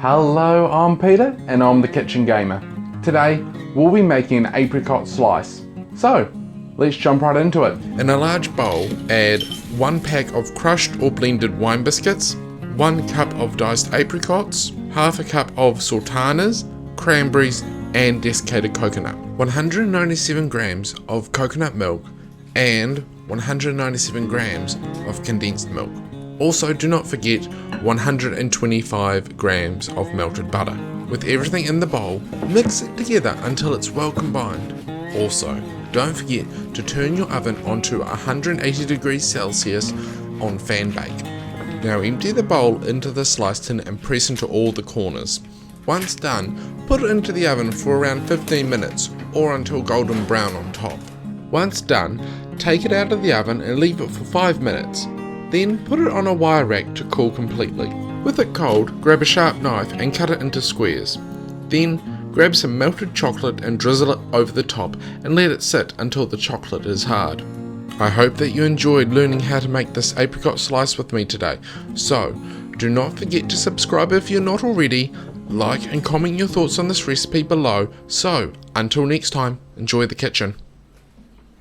Hello, I'm Peter and I'm the Kitchen Gamer. Today we'll be making an apricot slice. So let's jump right into it. In a large bowl, add 1 pack of crushed or blended wine biscuits, 1 cup of diced apricots, half a cup of sultanas, cranberries and desiccated coconut, 197 grams of coconut milk and 197 grams of condensed milk. Also, do not forget 125 grams of melted butter. With everything in the bowl, mix it together until it's well combined. Also, don't forget to turn your oven onto 180 degrees Celsius on fan bake. Now empty the bowl into the slice tin and press into all the corners. Once done, put it into the oven for around 15 minutes or until golden brown on top. Once done, take it out of the oven and leave it for 5 minutes. Then put it on a wire rack to cool completely. With it cold, grab a sharp knife and cut it into squares. Then grab some melted chocolate and drizzle it over the top and let it sit until the chocolate is hard. I hope that you enjoyed learning how to make this apricot slice with me today. So, do not forget to subscribe if you're not already, like and comment your thoughts on this recipe below. So, until next time, enjoy the kitchen.